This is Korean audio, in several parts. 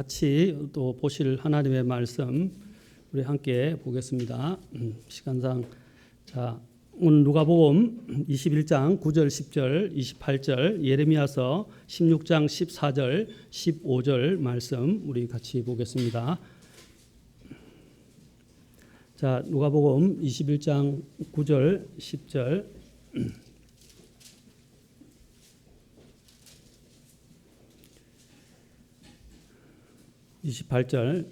같이 또 보실 하나님의 말씀 우리 함께 보겠습니다. 시간상 자 오늘 누가복음 21장 9절 10절 28절 예레미야서 16장 14절 15절 말씀 우리 같이 보겠습니다. 자 누가복음 21장 9절 10절 28절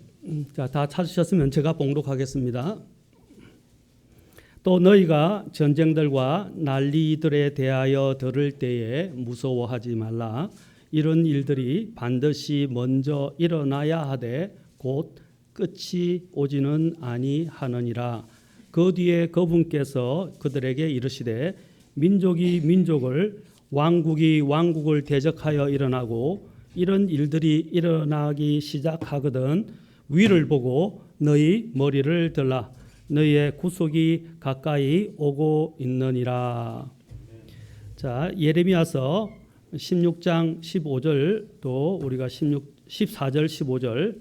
자, 다 찾으셨으면 제가 봉독하겠습니다. 또 너희가 전쟁들과 난리들에 대하여 들을 때에 무서워하지 말라. 이런 일들이 반드시 먼저 일어나야 하되 곧 끝이 오지는 아니하느니라. 그 뒤에 그분께서 그들에게 이르시되 민족이 민족을 왕국이 왕국을 대적하여 일어나고 이런 일들이 일어나기 시작하거든 위를 보고 너희 머리를 들라. 너희의 구속이 가까이 오고 있느니라. 자 예레미야서 16장 15절 또 우리가 14절 15절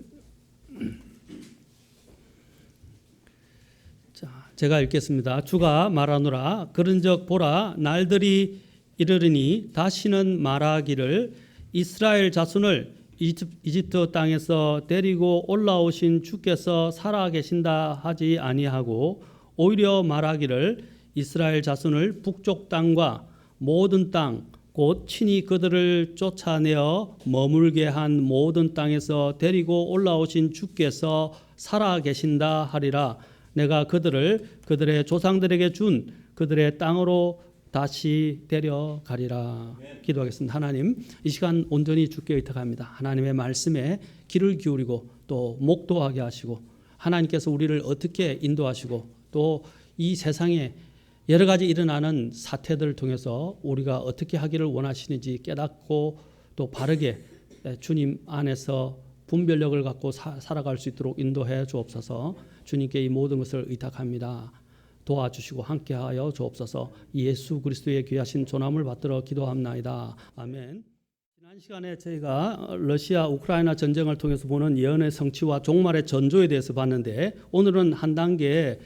자 제가 읽겠습니다. 주가 말하노라. 그런즉 보라 날들이 이르리니 다시는 말하기를 이스라엘 자손을 이집트 땅에서 데리고 올라오신 주께서 살아계신다 하지 아니하고 오히려 말하기를 이스라엘 자손을 북쪽 땅과 모든 땅 곧 친히 그들을 쫓아내어 머물게 한 모든 땅에서 데리고 올라오신 주께서 살아계신다 하리라. 내가 그들을 그들의 조상들에게 준 그들의 땅으로 다시 데려가리라. 기도하겠습니다. 하나님 이 시간 온전히 주께 의탁합니다. 하나님의 말씀에 귀를 기울이고 또 목도하게 하시고 하나님께서 우리를 어떻게 인도하시고 또 이 세상에 여러 가지 일어나는 사태들을 통해서 우리가 어떻게 하기를 원하시는지 깨닫고 또 바르게 주님 안에서 분별력을 갖고 살아갈 수 있도록 인도해 주옵소서. 주님께 이 모든 것을 의탁합니다. 도와주시고 함께하여 주옵소서. 예수 그리스도의 귀하신 존함을 받들어 기도합나이다. 아멘. 지난 시간에 저희가 러시아 우크라이나 전쟁을 통해서 보는 예언의 성취와 종말의 전조에 대해서 봤는데 오늘은 한 단계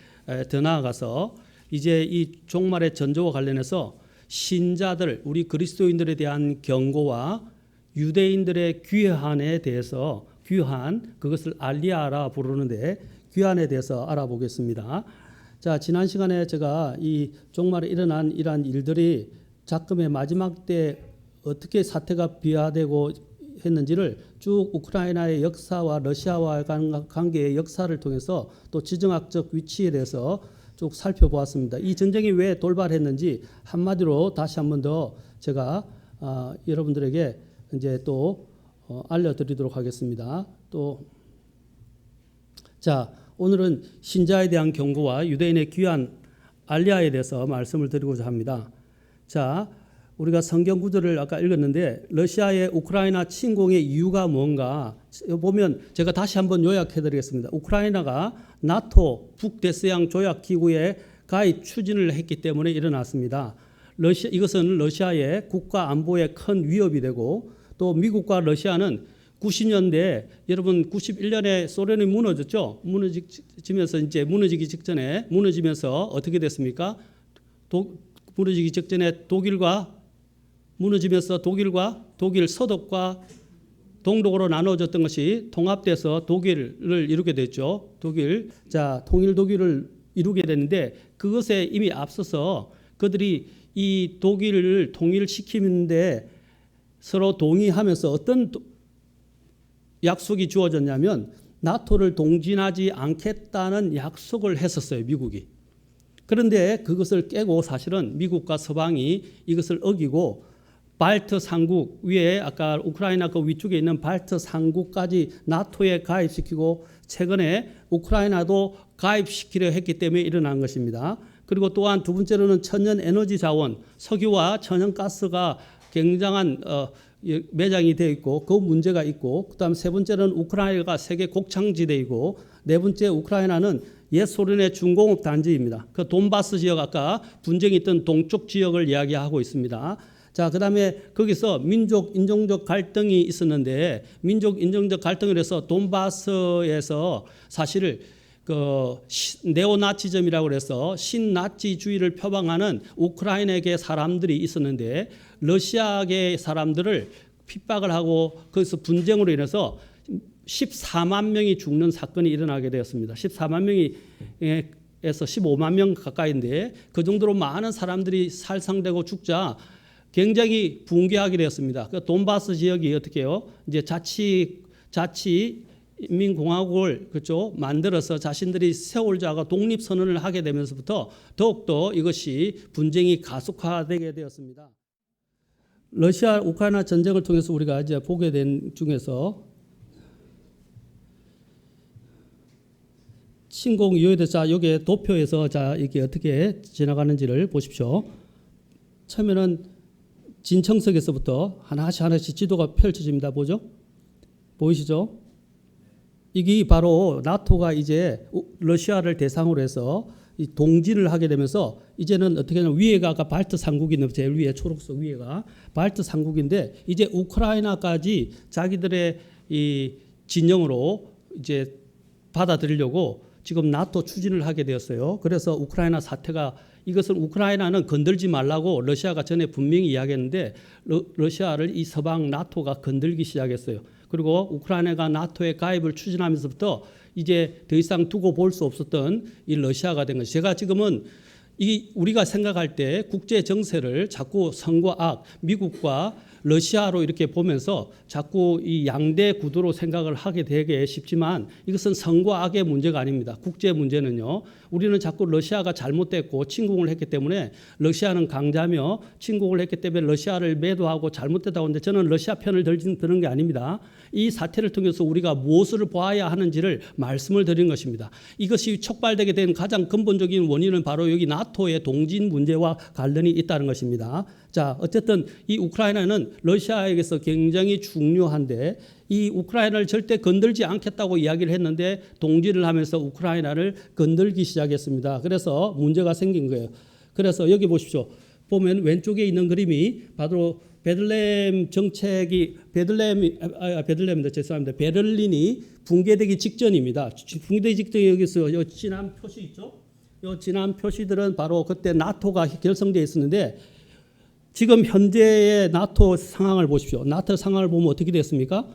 더 나아가서 이제 이 종말의 전조와 관련해서 신자들 우리 그리스도인들에 대한 경고와 유대인들의 귀환에 대해서 귀환 그것을 알리아라 부르는데 귀환에 대해서 알아보겠습니다. 자 지난 시간에 제가 이 종말에 일어난 이러한 일들이 작금의 마지막 때 어떻게 사태가 비화되고 했는지를 쭉 우크라이나의 역사와 러시아와의 관계의 역사를 통해서 또 지정학적 위치에 대해서 쭉 살펴보았습니다. 이 전쟁이 왜 돌발했는지 한마디로 다시 한 번 더 제가 여러분들에게 이제 또 알려드리도록 하겠습니다. 또 자. 오늘은 신자에 대한 경고와 유대인의 귀환 알리아에 대해서 말씀을 드리고자 합니다. 자, 우리가 성경 구절을 아까 읽었는데 러시아의 우크라이나 침공의 이유가 뭔가 보면 제가 다시 한번 요약해 드리겠습니다. 우크라이나가 나토 북대서양 조약 기구에 가입 추진을 했기 때문에 일어났습니다. 이것은 러시아의 국가 안보에 큰 위협이 되고 또 미국과 러시아는 90년대 여러분 91년에 소련이 무너졌죠. 무너지면서 이제 무너지기 직전에 무너지면서 어떻게 됐습니까? 무너지기 직전에 독일 서독과 동독으로 나눠졌던 것이 통합돼서 독일을 이루게 됐죠. 통일 독일을 이루게 됐는데 그것에 이미 앞서서 그들이 이 독일을 통일시키는데 서로 동의하면서 어떤 약속이 주어졌냐면 나토를 동진하지 않겠다는 약속을 했었어요. 미국이. 그런데 그것을 깨고 사실은 미국과 서방이 이것을 어기고 발트 삼국 위에 아까 우크라이나 그 위쪽에 있는 발트 삼국까지 나토에 가입시키고 최근에 우크라이나도 가입시키려 했기 때문에 일어난 것입니다. 그리고 또한 두 번째로는 천연 에너지 자원, 석유와 천연가스가 굉장한 매장이 되어 있고 그 문제가 있고 그다음 세 번째는 우크라이나가 세계 곡창지대이고 네 번째 우크라이나는 옛 소련의 중공업 단지입니다. 그 돈바스 지역 아까 분쟁이 있던 동쪽 지역을 이야기하고 있습니다. 자, 그다음에 거기서 민족 인종적 갈등이 있었는데 민족 인종적 갈등을 해서 돈바스에서 사실 그 네오나치즘이라고 그래서 신나치주의를 표방하는 우크라이나계 사람들이 있었는데 러시아계 사람들을 핍박을 하고 거기서 분쟁으로 인해서 14만 명이 죽는 사건이 일어나게 되었습니다. 14만 명이 에서 15만 명 가까이인데 그 정도로 많은 사람들이 살상되고 죽자 굉장히 붕괴하게 되었습니다. 그 돈바스 지역이 어떻게 해요? 이제 자치인민공화국을 그렇죠? 만들어서 자신들이 세월자가 독립선언을 하게 되면서부터 더욱더 이것이 분쟁이 가속화되게 되었습니다. 러시아 우크라이나 전쟁을 통해서 우리가 이제 보게 된 중에서 침공 이유에 대해서 자 여기에 도표에서 자 이게 어떻게 지나가는지를 보십시오. 처음에는 진청석에서부터 하나씩 지도가 펼쳐집니다. 보죠? 보이시죠? 이게 바로 나토가 이제 러시아를 대상으로 해서 이 동진을 하게 되면서 이제는 어떻게 하냐면 위에가 아까 발트 삼국이 있는 제일 위에 초록색 위에가 발트 삼국인데 이제 우크라이나까지 자기들의 이 진영으로 이제 받아들이려고 지금 나토 추진을 하게 되었어요. 그래서 우크라이나 사태가 이것은 우크라이나는 건들지 말라고 러시아가 전에 분명히 이야기했는데 러시아를 이 서방 나토가 건들기 시작했어요. 그리고 우크라이나가 나토에 가입을 추진하면서부터 이제 더 이상 두고 볼 수 없었던 이 러시아가 된 것이 제가 지금은 이 우리가 생각할 때 국제 정세를 자꾸 선과 악, 미국과 러시아로 이렇게 보면서 자꾸 이 양대 구도로 생각을 하게 되게 쉽지만 이것은 선과 악의 문제가 아닙니다. 국제 문제는요. 우리는 자꾸 러시아가 잘못됐고 침공을 했기 때문에 러시아는 강자며 침공을 했기 때문에 러시아를 매도하고 잘못됐다고 하는데 저는 러시아 편을 드는 게 아닙니다. 이 사태를 통해서 우리가 무엇을 보아야 하는지를 말씀을 드린 것입니다. 이것이 촉발되게 된 가장 근본적인 원인은 바로 여기 나토의 동진 문제와 관련이 있다는 것입니다. 자, 어쨌든 이 우크라이나는 러시아에게서 굉장히 중요한데 이 우크라이나를 절대 건들지 않겠다고 이야기를 했는데 동진을 하면서 우크라이나를 건들기 시작했습니다. 그래서 문제가 생긴 거예요. 그래서 여기 보십시오. 보면 왼쪽에 있는 그림이 바로 베들레헴 정책이 베들레헴입니다. 죄송합니다. 베를린이 붕괴되기 직전입니다. 붕괴되기 직전에 여기서 요 진한 표시 있죠? 요 진한 표시들은 바로 그때 나토가 결성되어 있었는데 지금 현재의 나토 상황을 보십시오. 나토 상황을 보면 어떻게 됐습니까?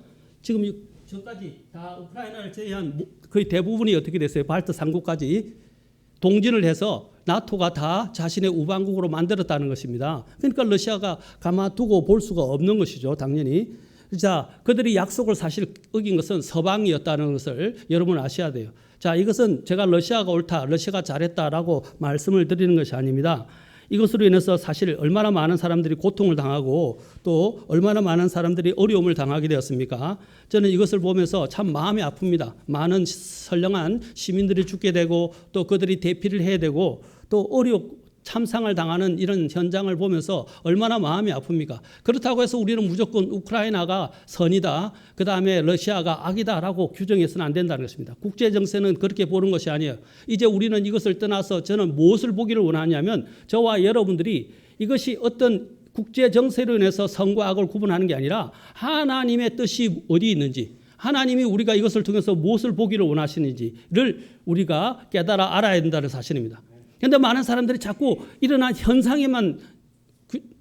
지금 저까지 다 우크라이나를 제외한 거의 대부분이 어떻게 됐어요? 발트 3국까지 동진을 해서 나토가 다 자신의 우방국으로 만들었다는 것입니다. 그러니까 러시아가 가만두고 볼 수가 없는 것이죠. 당연히. 자, 그들이 약속을 사실 어긴 것은 서방이었다는 것을 여러분 아셔야 돼요. 자, 이것은 제가 러시아가 옳다, 러시아가 잘했다라고 말씀을 드리는 것이 아닙니다. 이것으로 인해서 사실 얼마나 많은 사람들이 고통을 당하고 또 얼마나 많은 사람들이 어려움을 당하게 되었습니까? 저는 이것을 보면서 참 마음이 아픕니다. 많은 선량한 시민들이 죽게 되고 또 그들이 대피를 해야 되고 또 참상을 당하는 이런 현장을 보면서 얼마나 마음이 아픕니까? 그렇다고 해서 우리는 무조건 우크라이나가 선이다, 그 다음에 러시아가 악이다라고 규정해서는 안 된다는 것입니다. 국제정세는 그렇게 보는 것이 아니에요. 이제 우리는 이것을 떠나서 저는 무엇을 보기를 원하냐면 저와 여러분들이 이것이 어떤 국제정세로 인해서 선과 악을 구분하는 게 아니라 하나님의 뜻이 어디 있는지, 하나님이 우리가 이것을 통해서 무엇을 보기를 원하시는지를 우리가 깨달아 알아야 된다는 사실입니다. 그런데 많은 사람들이 자꾸 일어난 현상에만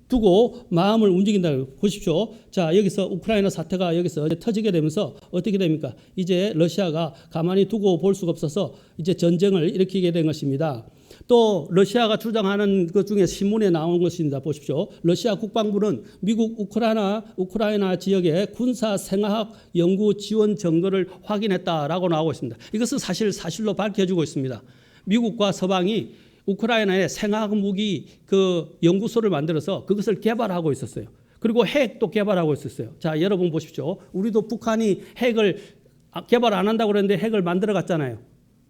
두고 마음을 움직인다. 보십시오. 자, 여기서 우크라이나 사태가 여기서 터지게 되면서 어떻게 됩니까? 이제 러시아가 가만히 두고 볼 수가 없어서 이제 전쟁을 일으키게 된 것입니다. 또 러시아가 주장하는 것 중에 신문에 나온 것입니다. 보십시오. 러시아 국방부는 미국 우크라이나 지역의 군사 생화학 연구 지원 증거를 확인했다라고 나오고 있습니다. 이것은 사실로 밝혀지고 있습니다. 미국과 서방이 우크라이나에 생화학 무기 그 연구소를 만들어서 그것을 개발하고 있었어요. 그리고 핵도 개발하고 있었어요. 자, 여러분 보십시오. 우리도 북한이 핵을 개발 안 한다고 그랬는데 핵을 만들어 갔잖아요.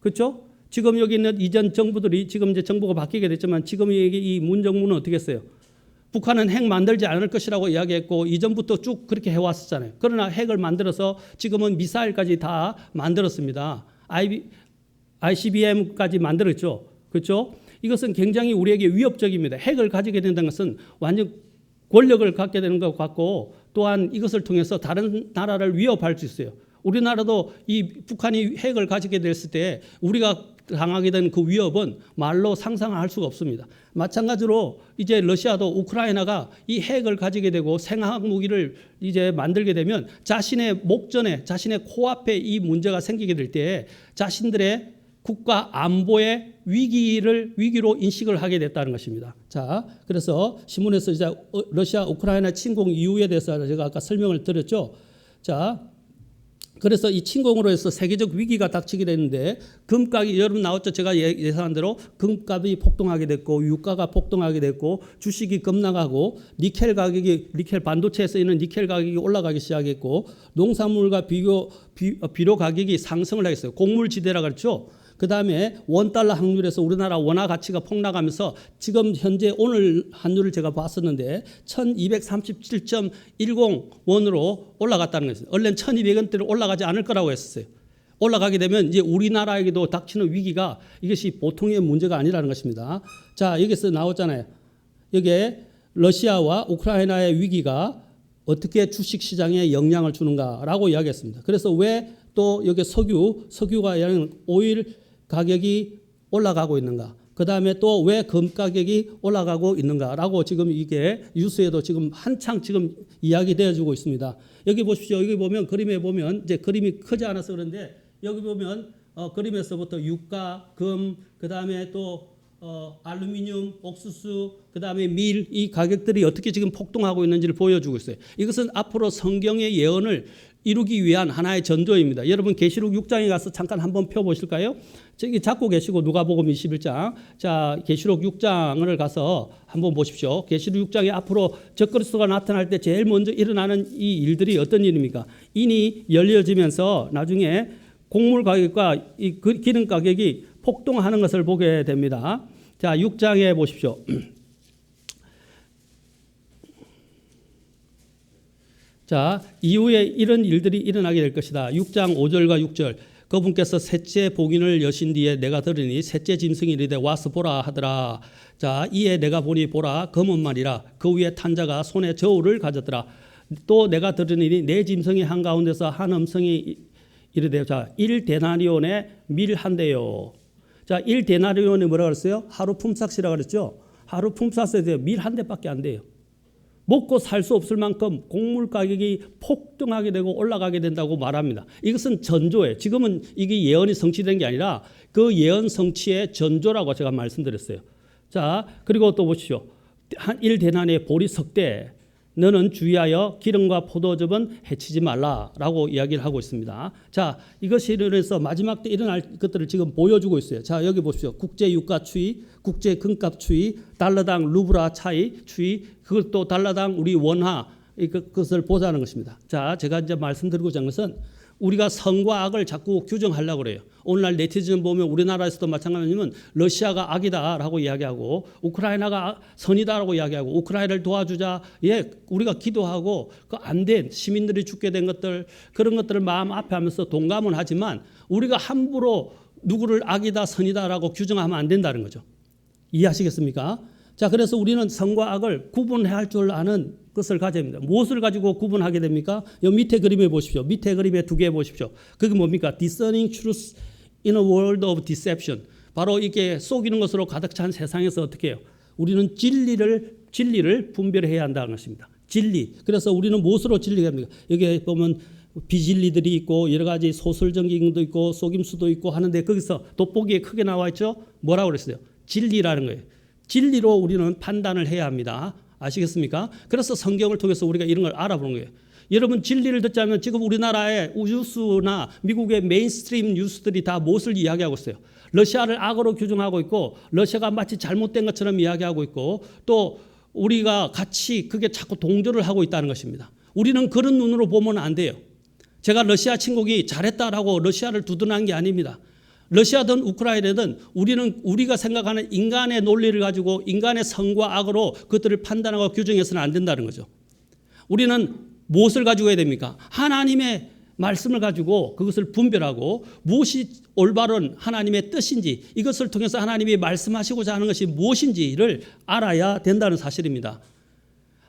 그렇죠? 지금 여기 있는 이전 정부들이 지금 이제 정부가 바뀌게 됐지만 지금 이 문 정부는 어떻게 했어요? 북한은 핵 만들지 않을 것이라고 이야기했고 이전부터 쭉 그렇게 해왔었잖아요. 그러나 핵을 만들어서 지금은 미사일까지 다 만들었습니다. ICBM까지 만들었죠. 그렇죠? 이것은 굉장히 우리에게 위협적입니다. 핵을 가지게 된다는 것은 완전 권력을 갖게 되는 것 같고 또한 이것을 통해서 다른 나라를 위협할 수 있어요. 우리나라도 이 북한이 핵을 가지게 됐을 때 우리가 당하게 된 그 위협은 말로 상상할 수가 없습니다. 마찬가지로 이제 러시아도 우크라이나가 이 핵을 가지게 되고 생화학 무기를 이제 만들게 되면 자신의 목전에 자신의 코앞에 이 문제가 생기게 될 때 자신들의 국가 안보의 위기로 인식을 하게 됐다는 것입니다. 자, 그래서 신문에서 이제 러시아 우크라이나 침공 이유에 대해서 제가 아까 설명을 드렸죠. 자, 그래서 이 침공으로 해서 세계적 위기가 닥치게 되는데 금값이 여러분 나왔죠. 제가 예상한 대로 금값이 폭등하게 됐고 유가가 폭등하게 됐고 주식이 급락하고 니켈 반도체에 쓰이는 니켈 가격이 올라가기 시작했고 농산물과 비료 가격이 상승을 하겠어요. 곡물지대라 그랬죠. 그 다음에 원달러 환율에서 우리나라 원화 가치가 폭락하면서 지금 현재 오늘 환율을 제가 봤었는데 1237.10 원으로 올라갔다는 것이죠. 원래는 1200원대로 올라가지 않을 거라고 했었어요. 올라가게 되면 이제 우리나라에게도 닥치는 위기가 이것이 보통의 문제가 아니라는 것입니다. 자, 여기서 나왔잖아요. 여기에 러시아와 우크라이나의 위기가 어떻게 주식시장에 영향을 주는가라고 이야기했습니다. 그래서 왜 또 여기 석유가 오일 가격이 올라가고 있는가? 그 다음에 또 왜 금 가격이 올라가고 있는가라고 지금 이게 뉴스에도 지금 한창 지금 이야기되어지고 있습니다. 여기 보십시오. 여기 보면 그림에 보면 이제 그림이 크지 않아서 그런데 여기 보면 그림에서부터 유가, 금, 그 다음에 또 알루미늄, 옥수수, 그 다음에 밀 이 가격들이 어떻게 지금 폭등하고 있는지를 보여주고 있어요. 이것은 앞으로 성경의 예언을 이루기 위한 하나의 전조입니다. 여러분 계시록 6장에 가서 잠깐 한번 펴보실까요? 저기 잡고 계시고 누가복음 21장. 자, 계시록 6장을 가서 한번 보십시오. 계시록 6장에 앞으로 적그리스도가 나타날 때 제일 먼저 일어나는 이 일들이 어떤 일입니까? 인이 열려지면서 나중에 곡물 가격과 이 기름 가격이 폭등하는 것을 보게 됩니다. 자, 6장에 보십시오. 자, 이후에 이런 일들이 일어나게 될 것이다. 6장 5절과 6절. 그분께서 셋째 복인을 여신 뒤에 내가 들으니 셋째 짐승이 이르되 와서 보라 하더라. 자, 이에 내가 보니 보라 검은 말이라 그 위에 탄 자가 손에 저울을 가졌더라. 또 내가 들으니 네 짐승이 한가운데서 한 음성이 이르되 자, 1데나리온에 밀 한 대요. 자, 1데나리온이 뭐라고 그랬어요? 하루 품삯이라고 그랬죠. 하루 품삯에 밀 한 대밖에 안 돼요. 먹고 살 수 없을 만큼 곡물 가격이 폭등하게 되고 올라가게 된다고 말합니다. 이것은 전조예요. 지금은 이게 예언이 성취된 게 아니라 그 예언 성취의 전조라고 제가 말씀드렸어요. 자, 그리고 또 보십시오. 한 1데나리온의 보리 석대 너는 주의하여 기름과 포도즙은 해치지 말라라고 이야기를 하고 있습니다. 자, 이것이 일어나서 마지막 때 일어날 것들을 지금 보여주고 있어요. 자, 여기 보십시오. 국제 유가 추이, 국제 금값 추이, 달러당 루브라 차이 추이, 그것도 달러당 우리 원화 그것을 보자는 것입니다. 자, 제가 이제 말씀드리고자 하는 것은 우리가 선과 악을 자꾸 규정하려고 그래요. 오늘날 네티즌 보면 우리나라에서도 마찬가지지만 러시아가 악이다라고 이야기하고 우크라이나가 선이다라고 이야기하고 우크라이나를 도와주자. 예, 우리가 기도하고 그 안 된 시민들이 죽게 된 것들 그런 것들을 마음 앞에 하면서 동감은 하지만 우리가 함부로 누구를 악이다 선이다라고 규정하면 안 된다는 거죠. 이해하시겠습니까? 자, 그래서 우리는 선과 악을 구분해야 할 줄 아는 것을 가져야 합니다. 무엇을 가지고 구분하게 됩니까? 여기 밑에 그림에 보십시오. 밑에 그림에 두 개 보십시오. 그게 뭡니까? Discerning truth in a world of deception. 바로 이게 속이는 것으로 가득 찬 세상에서 어떻게 해요? 우리는 진리를 분별해야 한다는 것입니다. 진리. 그래서 우리는 무엇으로 진리가 됩니까? 여기 보면 비진리들이 있고 여러 가지 소설적인 도 있고 속임수도 있고 하는데 거기서 돋보기에 크게 나와 있죠. 뭐라고 그랬어요? 진리라는 거예요. 진리로 우리는 판단을 해야 합니다. 아시겠습니까? 그래서 성경을 통해서 우리가 이런 걸 알아보는 거예요. 여러분 진리를 듣자면 지금 우리나라의 뉴스나 미국의 메인스트림 뉴스들이 다 무엇을 이야기하고 있어요? 러시아를 악으로 규정하고 있고 러시아가 마치 잘못된 것처럼 이야기하고 있고 또 우리가 같이 그게 자꾸 동조를 하고 있다는 것입니다. 우리는 그런 눈으로 보면 안 돼요. 제가 러시아 침공이 잘했다라고 러시아를 두둔한 게 아닙니다. 러시아든 우크라이나든 우리가 생각하는 인간의 논리를 가지고 인간의 선과 악으로 그것들을 판단하고 규정해서는 안 된다는 거죠. 우리는 무엇을 가지고 해야 됩니까? 하나님의 말씀을 가지고 그것을 분별하고 무엇이 올바른 하나님의 뜻인지 이것을 통해서 하나님이 말씀하시고자 하는 것이 무엇인지를 알아야 된다는 사실입니다.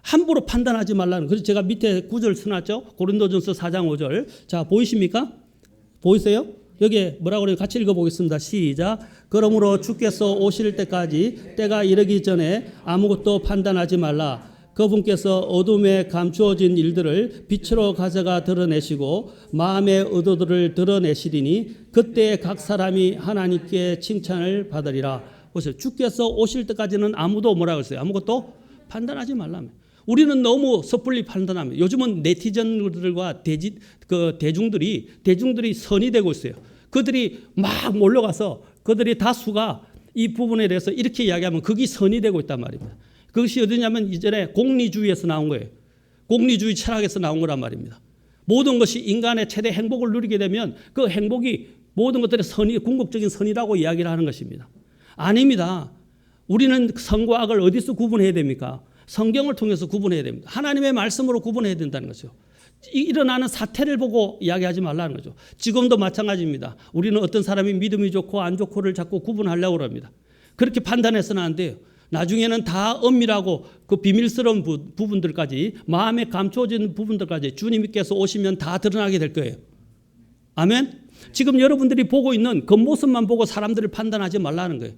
함부로 판단하지 말라는. 그래서 제가 밑에 9절 써놨죠. 고린도전서 4장 5절. 자, 보이십니까? 보이세요? 여기에 뭐라고 그래요? 같이 읽어보겠습니다. 시작. 그러므로 주께서 오실 때까지 때가 이르기 전에 아무것도 판단하지 말라. 그분께서 어둠에 감추어진 일들을 빛으로 가져가 드러내시고 마음의 의도들을 드러내시리니 그때 각 사람이 하나님께 칭찬을 받으리라. 보세요. 주께서 오실 때까지는 아무도 뭐라고 했어요? 아무것도 판단하지 말라며. 우리는 너무 섣불리 판단합니다. 요즘은 네티즌들과 대중들이 선이 되고 있어요. 그들이 막 몰려가서 그들이 다수가 이 부분에 대해서 이렇게 이야기하면 그게 선이 되고 있단 말입니다. 그것이 어디냐면 이전에 공리주의에서 나온 거예요. 공리주의 철학에서 나온 거란 말입니다. 모든 것이 인간의 최대 행복을 누리게 되면 그 행복이 모든 것들의 선이 궁극적인 선이라고 이야기를 하는 것입니다. 아닙니다. 우리는 선과 악을 어디서 구분해야 됩니까? 성경을 통해서 구분해야 됩니다. 하나님의 말씀으로 구분해야 된다는 거죠. 일어나는 사태를 보고 이야기하지 말라는 거죠. 지금도 마찬가지입니다. 우리는 어떤 사람이 믿음이 좋고 안 좋고를 자꾸 구분하려고 합니다. 그렇게 판단해서는 안 돼요. 나중에는 다 엄밀하고 그 비밀스러운 부분들까지 마음에 감춰진 부분들까지 주님께서 오시면 다 드러나게 될 거예요. 아멘. 지금 여러분들이 보고 있는 겉모습만 보고 사람들을 판단하지 말라는 거예요.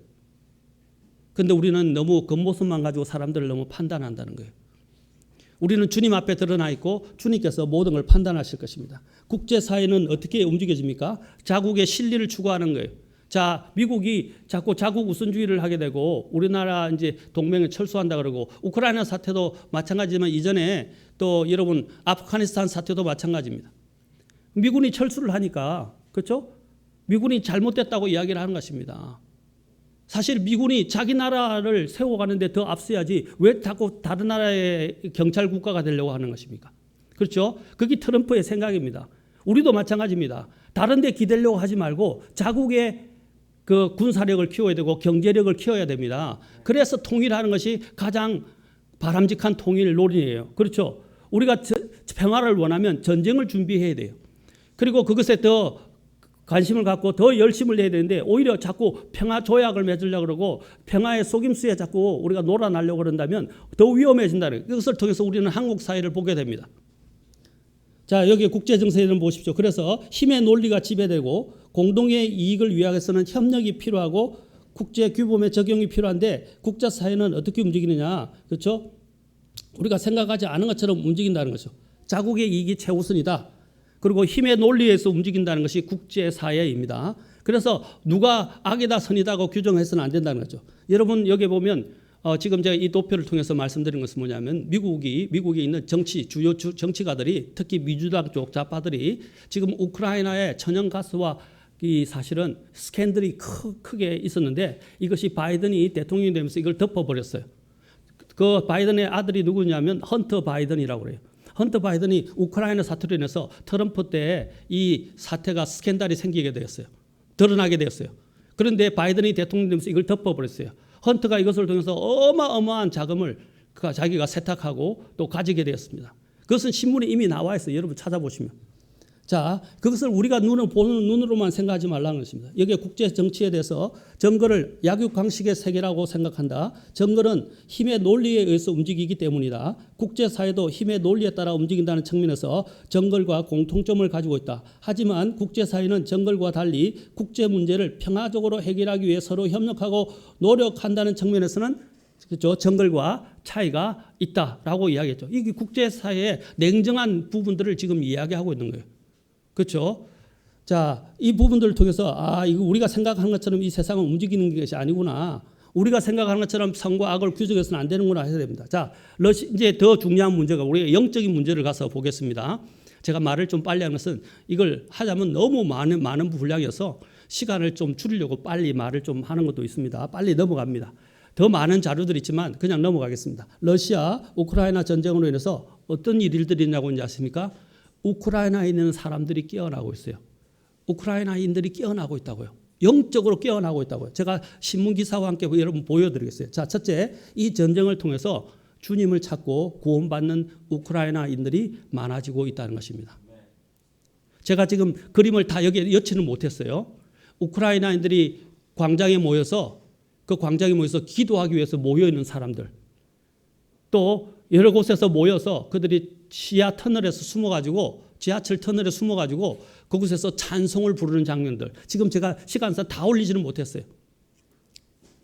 그런데 우리는 너무 겉모습만 가지고 사람들을 너무 판단한다는 거예요. 우리는 주님 앞에 드러나 있고 주님께서 모든 걸 판단하실 것입니다. 국제사회는 어떻게 움직여집니까? 자국의 실리를 추구하는 거예요. 자, 미국이 자꾸 자국 우선주의를 하게 되고 우리나라 이제 동맹을 철수한다 그러고 우크라이나 사태도 마찬가지지만 이전에 또 여러분 아프가니스탄 사태도 마찬가지입니다. 미군이 철수를 하니까 그렇죠? 미군이 잘못됐다고 이야기를 하는 것입니다. 사실 미군이 자기 나라를 세워가는데 더 앞서야지 왜 자꾸 다른 나라의 경찰 국가가 되려고 하는 것입니까? 그렇죠? 그게 트럼프의 생각입니다. 우리도 마찬가지입니다. 다른 데 기대려고 하지 말고 자국의 그 군사력을 키워야 되고 경제력을 키워야 됩니다. 그래서 통일하는 것이 가장 바람직한 통일 논리예요. 그렇죠? 우리가 평화를 원하면 전쟁을 준비해야 돼요. 그리고 그것에 더 관심을 갖고 더 열심을 내야 되는데 오히려 자꾸 평화 조약을 맺으려고 그러고 평화의 속임수에 자꾸 우리가 놀아나려고 그런다면 더 위험해진다는 그것을 통해서 우리는 한국 사회를 보게 됩니다. 자, 여기 국제정세를 보십시오. 그래서 힘의 논리가 지배되고 공동의 이익을 위하여서는 협력이 필요하고 국제규범의 적용이 필요한데 국제사회는 어떻게 움직이느냐. 그렇죠? 우리가 생각하지 않은 것처럼 움직인다는 거죠. 자국의 이익이 최우선이다. 그리고 힘의 논리에서 움직인다는 것이 국제사회입니다. 그래서 누가 악이다 선이다고 규정해서는 안 된다는 거죠. 여러분 여기 보면 지금 제가 이 도표를 통해서 말씀드린 것은 뭐냐면 미국에 있는 주요 정치가들이 특히 민주당 쪽 좌파들이 지금 우크라이나의 천연가스와 이 사실은 스캔들이 크게 있었는데 이것이 바이든이 대통령이 되면서 이걸 덮어버렸어요. 그 바이든의 아들이 누구냐면 헌터 바이든이라고 그래요. 헌터 바이든이 우크라이나 사태로 인해서 트럼프 때 이 사태가 스캔들이 생기게 되었어요. 드러나게 되었어요. 그런데 바이든이 대통령 되면서 이걸 덮어버렸어요. 헌터가 이것을 통해서 어마어마한 자금을 자기가 세탁하고 또 가지게 되었습니다. 그것은 신문에 이미 나와 있어요. 여러분 찾아보시면. 자, 그것을 우리가 보는 눈으로만 생각하지 말라는 것입니다. 여기에 국제 정치에 대해서 정글을 약육강식의 세계라고 생각한다. 정글은 힘의 논리에 의해서 움직이기 때문이다. 국제사회도 힘의 논리에 따라 움직인다는 측면에서 정글과 공통점을 가지고 있다. 하지만 국제사회는 정글과 달리 국제 문제를 평화적으로 해결하기 위해 서로 협력하고 노력한다는 측면에서는 그렇죠? 정글과 차이가 있다라고 이야기했죠. 이게 국제사회의 냉정한 부분들을 지금 이야기하고 있는 거예요. 그렇죠? 자, 이 부분들을 통해서 이거 우리가 생각하는 것처럼 이 세상은 움직이는 것이 아니구나. 우리가 생각하는 것처럼 선과 악을 규정해서는 안 되는구나 해야 됩니다. 자, 이제 더 중요한 문제가 우리가 영적인 문제를 가서 보겠습니다. 제가 말을 좀 빨리 하는 것은 이걸 하자면 너무 많은 분량이어서 시간을 좀 줄이려고 빨리 말을 좀 하는 것도 있습니다. 빨리 넘어갑니다. 더 많은 자료들이 있지만 그냥 넘어가겠습니다. 러시아, 우크라이나 전쟁으로 인해서 어떤 일들이 있냐고 아십니까? 우크라이나에 있는 사람들이 깨어나고 있어요. 우크라이나인들이 깨어나고 있다고요. 영적으로 깨어나고 있다고요. 제가 신문기사와 함께 여러분 보여드리겠어요. 자, 첫째, 이 전쟁을 통해서 주님을 찾고 구원받는 우크라이나인들이 많아지고 있다는 것입니다. 제가 지금 그림을 다 여기에 여치는 못했어요. 우크라이나인들이 광장에 모여서 기도하기 위해서 모여있는 사람들. 또 여러 곳에서 모여서 그들이 지하 터널에서 숨어가지고 지하철 터널에 숨어가지고 그곳에서 찬송을 부르는 장면들. 지금 제가 시간상 다 올리지는 못했어요.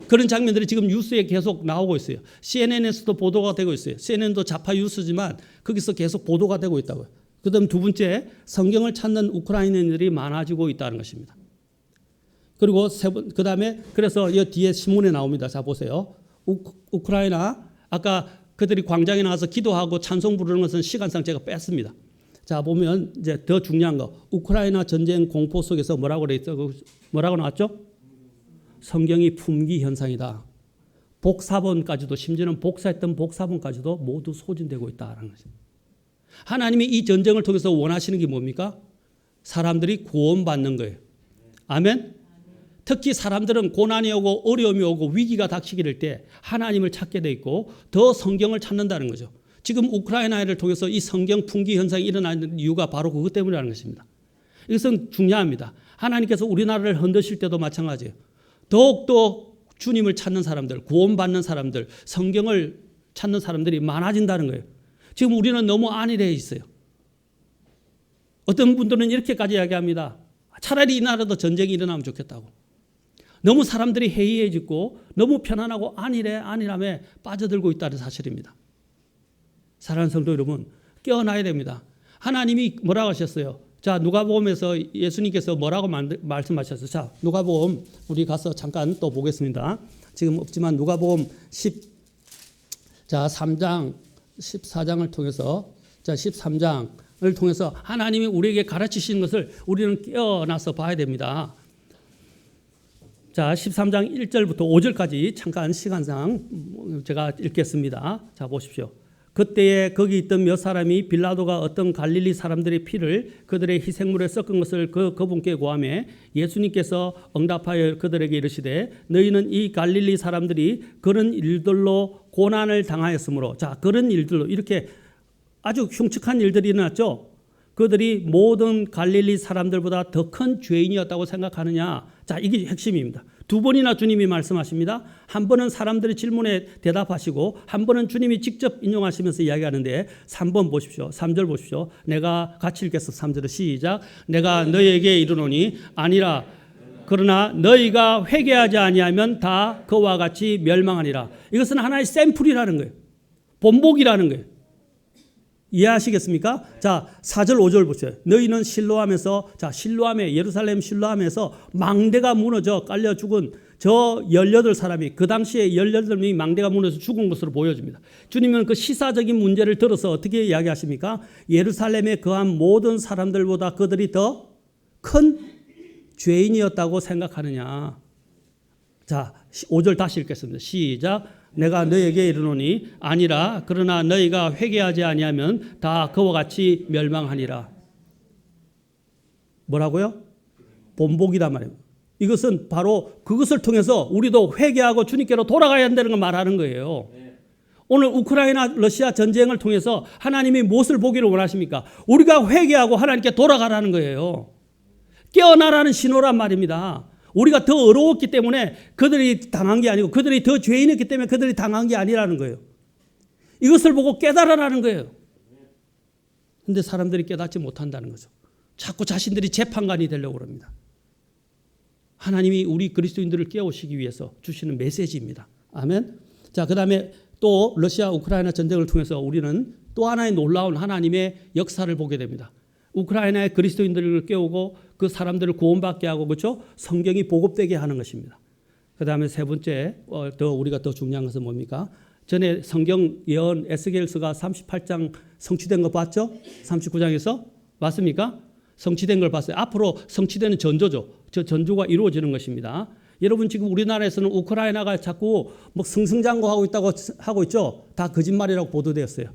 그런 장면들이 지금 뉴스에 계속 나오고 있어요. CNN에서도 보도가 되고 있어요. CNN도 좌파 뉴스지만 거기서 계속 보도가 되고 있다고요. 그다음 두 번째, 성경을 찾는 우크라이나인들이 많아지고 있다는 것입니다. 그리고 그다음에 그래서 이 뒤에 신문에 나옵니다. 자 보세요. 우크라이나 아까 그들이 광장에 나와서 기도하고 찬송 부르는 것은 시간상 제가 뺐습니다. 자 보면 이제 더 중요한 거, 우크라이나 전쟁 공포 속에서 뭐라고 나왔죠? 성경이 품귀 현상이다. 복사본까지도, 심지어는 복사했던 복사본까지도 모두 소진되고 있다는 것입니다. 하나님이 이 전쟁을 통해서 원하시는 게 뭡니까? 사람들이 구원받는 거예요. 아멘. 특히 사람들은 고난이 오고 어려움이 오고 위기가 닥치게 때 하나님을 찾게 돼 있고 더 성경을 찾는다는 거죠. 지금 우크라이나를 통해서 이 성경 품귀 현상이 일어나는 이유가 바로 그것 때문이라는 것입니다. 이것은 중요합니다. 하나님께서 우리나라를 흔드실 때도 마찬가지예요. 더욱더 주님을 찾는 사람들, 구원받는 사람들, 성경을 찾는 사람들이 많아진다는 거예요. 지금 우리는 너무 안일해 있어요. 어떤 분들은 이렇게까지 이야기합니다. 차라리 이 나라도 전쟁이 일어나면 좋겠다고. 너무 사람들이 해이해지고 너무 편안하고 안일함에 빠져들고 있다는 사실입니다. 사랑하는 성도 여러분, 깨어나야 됩니다. 하나님이 뭐라고 하셨어요? 자, 누가복음에서 예수님께서 뭐라고 말씀하셨어요? 자, 누가복음 우리 가서 잠깐 또 보겠습니다. 지금 없지만 누가복음 3장 14장을 통해서, 자 13장을 통해서 하나님이 우리에게 가르치시는 것을 우리는 깨어나서 봐야 됩니다. 자 13장 1절부터 5절까지 잠깐 시간상 제가 읽겠습니다. 자 보십시오. 그때에 거기 있던 몇 사람이 빌라도가 어떤 갈릴리 사람들의 피를 그들의 희생물에 섞은 것을 그분께 구하매 예수님께서 응답하여 그들에게 이르시되 너희는 이 갈릴리 사람들이 그런 일들로 고난을 당하였으므로, 자 그런 일들로, 이렇게 아주 흉측한 일들이 일어났죠. 그들이 모든 갈릴리 사람들보다 더 큰 죄인이었다고 생각하느냐. 자 이게 핵심입니다. 두 번이나 주님이 말씀하십니다. 한 번은 사람들의 질문에 대답하시고 한 번은 주님이 직접 인용하시면서 이야기하는데 3번 보십시오. 3절 보십시오. 내가 같이 읽겠습니다. 3절을 시작. 내가 너희에게 이르노니 아니라 그러나 너희가 회개하지 아니하면 다 그와 같이 멸망하니라. 이것은 하나의 샘플이라는 거예요. 본보기라는 거예요. 이해하시겠습니까? 자, 4절 5절 보세요. 너희는 실로암에서, 자 실로암에, 예루살렘 실로암에서 망대가 무너져 깔려 죽은 저 18사람이, 그 당시에 18명이 망대가 무너져 죽은 것으로 보여집니다. 주님은 그 시사적인 문제를 들어서 어떻게 이야기하십니까? 예루살렘에 거한 모든 사람들보다 그들이 더 큰 죄인이었다고 생각하느냐. 자 5절 다시 읽겠습니다. 시작. 내가 너희에게 이르노니 아니라 그러나 너희가 회개하지 아니하면 다 그와 같이 멸망하니라. 뭐라고요? 본보기란 말이에요. 이것은 바로 그것을 통해서 우리도 회개하고 주님께로 돌아가야 한다는 걸 말하는 거예요. 오늘 우크라이나 러시아 전쟁을 통해서 하나님이 무엇을 보기를 원하십니까? 우리가 회개하고 하나님께 돌아가라는 거예요. 깨어나라는 신호란 말입니다. 우리가 더 어려웠기 때문에 그들이 당한 게 아니고 그들이 더 죄인이었기 때문에 그들이 당한 게 아니라는 거예요. 이것을 보고 깨달으라는 거예요. 그런데 사람들이 깨닫지 못한다는 거죠. 자꾸 자신들이 재판관이 되려고 합니다. 하나님이 우리 그리스도인들을 깨우시기 위해서 주시는 메시지입니다. 아멘. 자, 그 다음에 또 러시아 우크라이나 전쟁을 통해서 우리는 또 하나의 놀라운 하나님의 역사를 보게 됩니다. 우크라이나의 그리스도인들을 깨우고 그 사람들을 구원받게 하고, 그렇죠? 성경이 보급되게 하는 것입니다. 그 다음에 세 번째, 우리가 더 중요한 것은 뭡니까? 전에 성경 예언 에스겔서가 38장 성취된 거 봤죠? 39장에서 맞습니까? 성취된 걸 봤어요. 앞으로 성취되는 전조죠. 저 전조가 이루어지는 것입니다. 여러분 지금 우리나라에서는 우크라이나가 자꾸 뭐 승승장구하고 있다고 하고 있죠? 다 거짓말이라고 보도되었어요.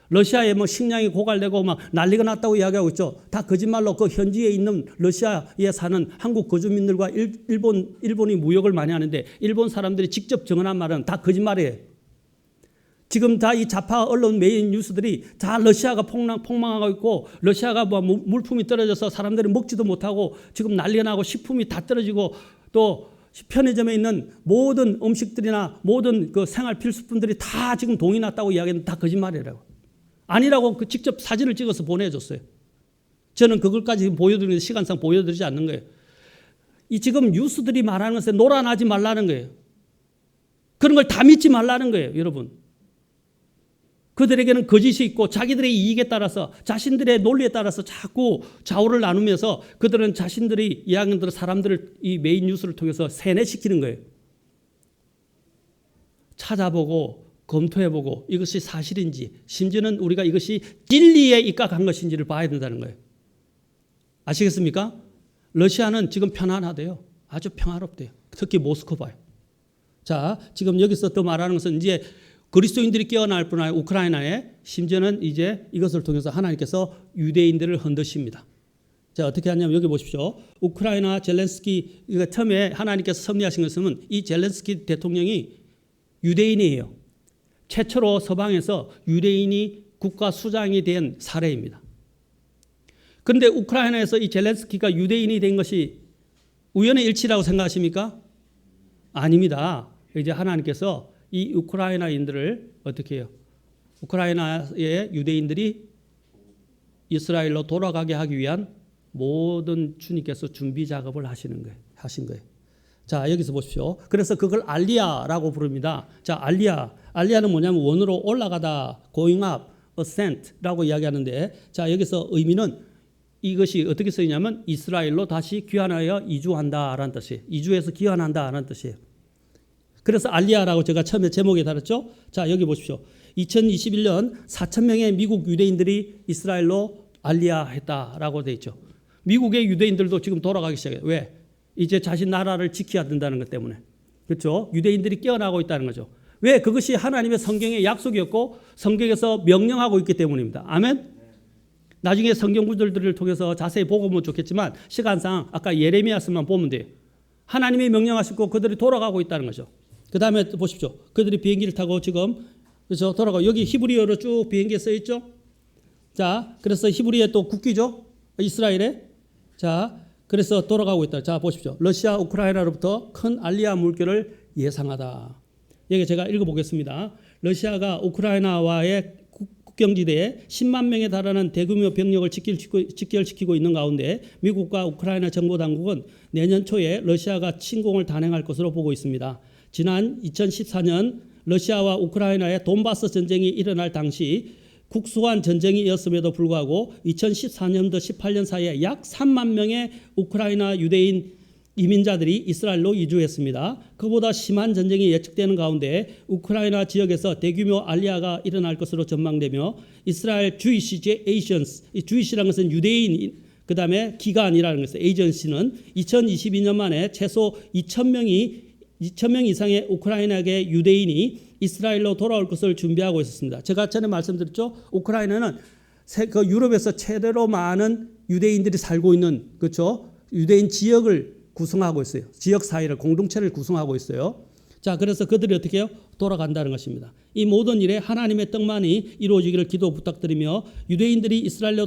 러시아에 뭐 식량이 고갈되고 막 난리가 났다고 이야기하고 있죠. 다 거짓말로 그 현지에 있는 러시아에 사는 한국 거주민들과 일본이 무역을 많이 하는데 일본 사람들이 직접 증언한 말은 다 거짓말이에요. 지금 다 이 좌파 언론 메인 뉴스들이 다 러시아가 폭망하고 있고 러시아가 뭐 물품이 떨어져서 사람들이 먹지도 못하고 지금 난리가 나고 식품이 다 떨어지고 또 편의점에 있는 모든 음식들이나 모든 그 생활 필수품들이 다 지금 동이 났다고 이야기하는 다 거짓말이라고. 아니라고 그 직접 사진을 찍어서 보내줬어요. 저는 그걸까지 보여드리는 시간상 보여드리지 않는 거예요. 이 지금 뉴스들이 말하는 것에 놀아나지 말라는 거예요. 그런 걸 다 믿지 말라는 거예요, 여러분. 그들에게는 거짓이 있고 자기들의 이익에 따라서 자신들의 논리에 따라서 자꾸 좌우를 나누면서 그들은 자신들이 이야기하는 사람들을 이 메인 뉴스를 통해서 세뇌시키는 거예요. 찾아보고 검토해보고 이것이 사실인지 심지어는 우리가 이것이 진리에 입각한 것인지를 봐야 된다는 거예요. 아시겠습니까? 러시아는 지금 편안하대요. 아주 평화롭대요. 특히 모스크바요. 자, 지금 여기서 더 말하는 것은 이제 그리스도인들이 깨어날 뿐 아니라 우크라이나에 심지어는 이제 이것을 통해서 하나님께서 유대인들을 흔드십니다. 자, 어떻게 하냐면 여기 보십시오. 우크라이나 젤렌스키, 처음에 하나님께서 섭리하신 것은 이 젤렌스키 대통령이 유대인이에요. 최초로 서방에서 유대인이 국가 수장이 된 사례입니다. 그런데 우크라이나에서 이 젤렌스키가 유대인이 된 것이 우연의 일치라고 생각하십니까? 아닙니다. 이제 하나님께서 이 우크라이나인들을 어떻게 해요? 우크라이나의 유대인들이 이스라엘로 돌아가게 하기 위한 모든 주님께서 준비 작업을 하신 거예요. 자, 여기서 보십시오. 그래서 그걸 알리아라고 부릅니다. 자, 알리아는 뭐냐면 원으로 올라가다, going up, ascent라고 이야기하는데, 자, 여기서 의미는 이것이 어떻게 쓰이냐면 이스라엘로 다시 귀환하여 이주한다라는 뜻이에요. 이주해서 귀환한다라는 뜻이에요. 그래서 알리아라고 제가 처음에 제목에 달았죠. 자, 여기 보십시오. 2021년 4,000명의 미국 유대인들이 이스라엘로 알리아했다라고 되어 있죠. 미국의 유대인들도 지금 돌아가기 시작해요. 왜? 이제 자신 나라를 지켜야 된다는 것 때문에. 그렇죠? 유대인들이 깨어나고 있다는 거죠. 왜? 그것이 하나님의 성경의 약속이었고 성경에서 명령하고 있기 때문입니다. 아멘? 나중에 성경 구절들을 통해서 자세히 보고 보면 좋겠지만 시간상 아까 예레미야서만 보면 돼요. 하나님이 명령하시고 그들이 돌아가고 있다는 거죠. 그 다음에 보십시오. 그들이 비행기를 타고 지금 그렇죠? 돌아가고 여기 히브리어로 쭉 비행기에 써 있죠. 자, 그래서 히브리어 또 국기죠. 이스라엘에. 자, 그래서 돌아가고 있다. 자, 보십시오. 러시아, 우크라이나로부터 큰 알리아 물결을 예상하다. 여기 제가 읽어보겠습니다. 러시아가 우크라이나와의 국경지대에 10만 명에 달하는 대규모 병력을 직결시키고 있는 가운데 미국과 우크라이나 정보당국은 내년 초에 러시아가 침공을 단행할 것으로 보고 있습니다. 지난 2014년 러시아와 우크라이나의 돈바스 전쟁이 일어날 당시 국수한 전쟁이었음에도 불구하고 2014년부터 18년 사이에 약 3만 명의 우크라이나 유대인 이민자들이 이스라엘로 이주했습니다. 그보다 심한 전쟁이 예측되는 가운데 우크라이나 지역에서 대규모 알리아가 일어날 것으로 전망되며 이스라엘 주이시 에이전스, 이 주이시라는 것은 유대인, 그 다음에 기관이라는 것은 에이전시는 2022년 만에 최소 2,000명 이상의 우크라이나계 유대인이 이스라엘로 돌아올 것을 준비하고 있었습니다. 제가 전에 말씀드렸죠. 우크라이나는 그 유럽에서 최대로 많은 유대인들이 살고 있는 그렇죠. 유대인 지역을 구성하고 있어요. 지역 사회를 공동체를 구성하고 있어요. 자, 그래서 그들이 어떻게 해요? 돌아간다는 것입니다. 이 모든 일에 하나님의 떡만이 이루어지기를 기도 부탁드리며 유대인들이 이스라엘로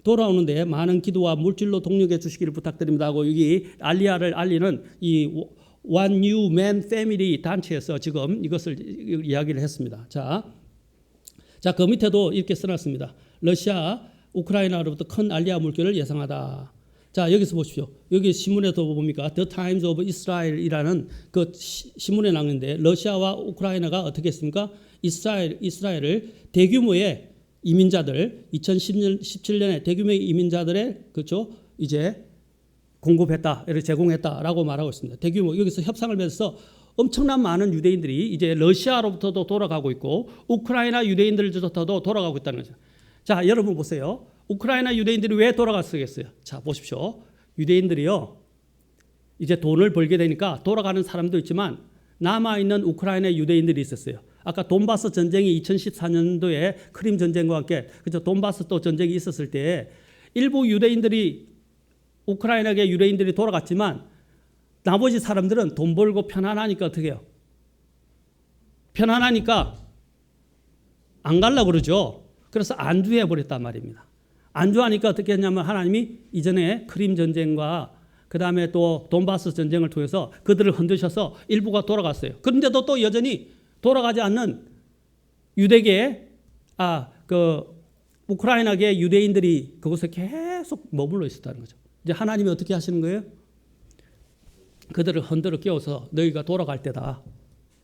돌아오는데 많은 기도와 물질로 동력해 주시기를 부탁드립니다 하고 여기 알리아를 알리는 이 One New Man Family 단체에서 지금 이것을 이야기를 했습니다. 자, 그 밑에도 이렇게 써놨습니다. 러시아, 우크라이나로부터 큰 알리아 물결을 예상하다. 자, 여기서 보십시오. 여기 신문에도 봅니까? The Times of Israel이라는 그 신문에 나오는데 러시아와 우크라이나가 어떻게 했습니까? 이스라엘을 대규모의 이민자들 2017년에 대규모의 이민자들의 그렇죠? 이제 공급했다, 이렇게 제공했다라고 말하고 있습니다. 대규모 여기서 협상을 맺어서 엄청난 많은 유대인들이 이제 러시아로부터도 돌아가고 있고 우크라이나 유대인들조차도 돌아가고 있다는 거죠. 자, 여러분 보세요. 우크라이나 유대인들이 왜 돌아갔겠어요? 자, 보십시오. 유대인들이요, 이제 돈을 벌게 되니까 돌아가는 사람도 있지만 남아있는 우크라이나 유대인들이 있었어요. 아까 돈바스 전쟁이 2014년도에 크림 전쟁과 함께 그죠? 돈바스 또 전쟁이 있었을 때 일부 유대인들이 우크라이나계 유대인들이 돌아갔지만 나머지 사람들은 돈 벌고 편안하니까 어떻게 해요? 편안하니까 안 가려고 그러죠. 그래서 안주해 버렸단 말입니다. 안주하니까 어떻게 했냐면 하나님이 이전에 크림 전쟁과 그 다음에 또 돈바스 전쟁을 통해서 그들을 흔드셔서 일부가 돌아갔어요. 그런데도 또 여전히 돌아가지 않는 유대계, 우크라이나계 유대인들이 그곳에 계속 머물러 있었다는 거죠. 이제 하나님이 어떻게 하시는 거예요? 그들을 흔들어 깨워서 너희가 돌아갈 때다